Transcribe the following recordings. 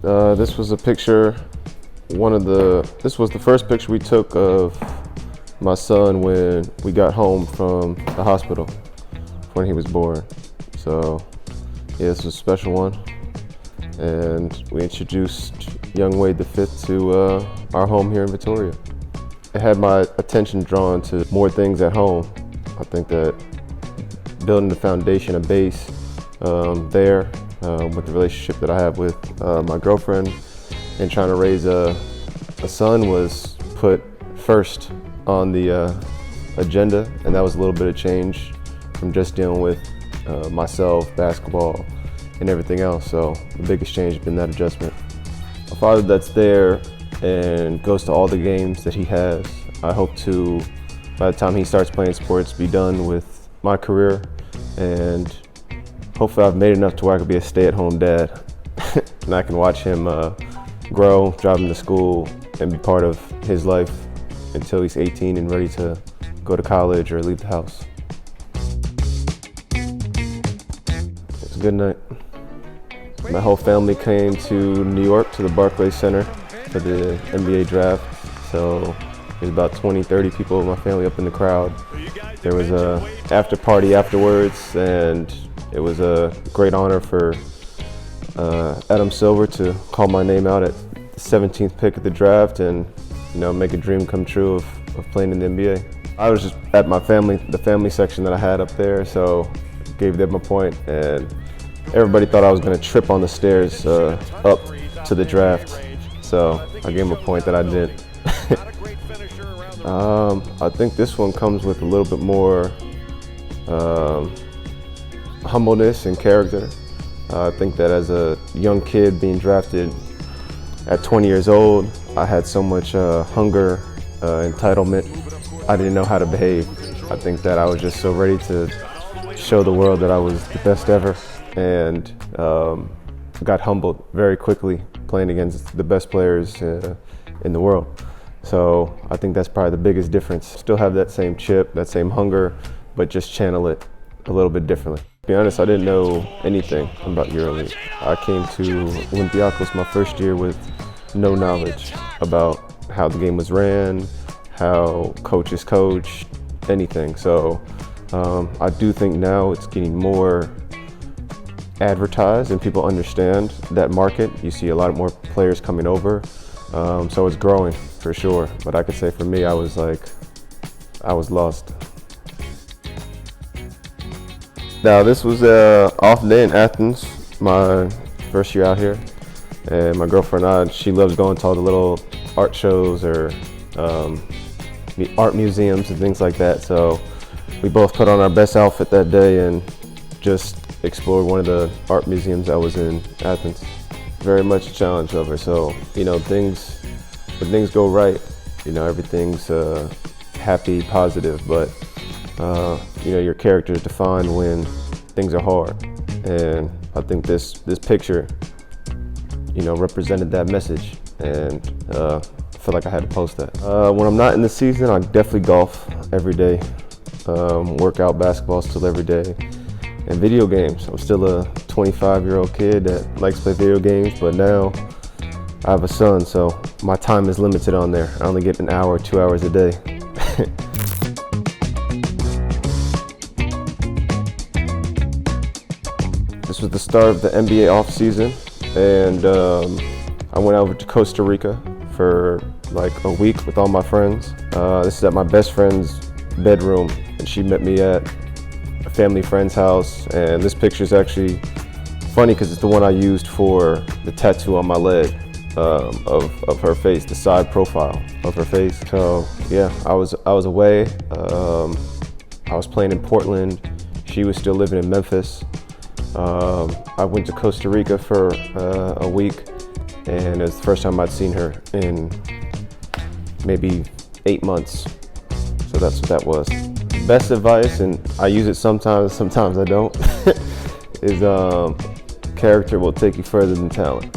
This was a picture, this was the first picture we took of my son when we got home from the hospital when he was born. So yeah, this was a special one. And we introduced young Wade V to our home here in Victoria. It had my attention drawn to more things at home. I think that building the foundation, a base there with the relationship that I have with my girlfriend and trying to raise a son was put first on the agenda, and that was a little bit of change from just dealing with myself, basketball, and everything else. So the biggest change has been that adjustment. A father that's there and goes to all the games that he has. I hope to, by the time he starts playing sports, be done with my career, and hopefully I've made enough to where I could be a stay-at-home dad and I can watch him grow, drive him to school, and be part of his life until he's 18 and ready to go to college or leave the house. It was a good night. My whole family came to New York to the Barclays Center for the NBA draft. So there's about 20, 30 people of my family up in the crowd. There was a after party afterwards, and it was a great honor for Adam Silver to call my name out at the 17th pick of the draft and make a dream come true of playing in the NBA. I was just at the family section that I had up there, so gave them a point, and everybody thought I was going to trip on the stairs up to the draft, so I gave them a point that I didn't. I think this one comes with a little bit more humbleness and character. I think that as a young kid being drafted at 20 years old, I had so much hunger, entitlement. I didn't know how to behave. I think that I was just so ready to show the world that I was the best ever, and got humbled very quickly playing against the best players in the world. So I think that's probably the biggest difference. Still have that same chip, that same hunger, but just channel it a little bit differently. To be honest, I didn't know anything about EuroLeague. I came to Olympiacos my first year with no knowledge about how the game was ran, how coaches coach, anything. So I do think now it's getting more advertised and people understand that market. You see a lot more players coming over, so it's growing for sure. But I could say for me, I was lost. Now this was an off day in Athens, my first year out here, and my girlfriend she loves going to all the little art shows or art museums and things like that. So we both put on our best outfit that day and just explored one of the art museums that was in Athens. Very much a challenge of her. So when things go right, everything's happy, positive, but your character is defined when things are hard. And I think this picture, represented that message, and I feel like I had to post that. When I'm not in the season, I definitely golf every day, work out basketball still every day, and video games. I'm still a 25-year-old kid that likes to play video games, but now I have a son, so my time is limited on there. I only get an hour, 2 hours a day. This was the start of the NBA off-season, and I went over to Costa Rica for like a week with all my friends. This is at my best friend's bedroom, and she met me at a family friend's house, and this picture is actually funny because it's the one I used for the tattoo on my leg of her face, the side profile of her face. So yeah, I was away. I was playing in Portland. She was still living in Memphis. I went to Costa Rica for a week, and it's the first time I'd seen her in maybe 8 months. So that's what that was. Best advice, and I use it sometimes I don't, is character will take you further than talent.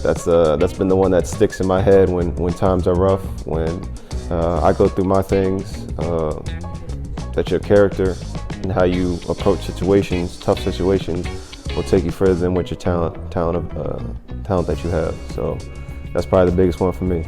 That's been the one that sticks in my head when times are rough, when I go through my things, that your character and how you approach situations, tough situations, will take you further than what your talent talent that you have. So that's probably the biggest one for me.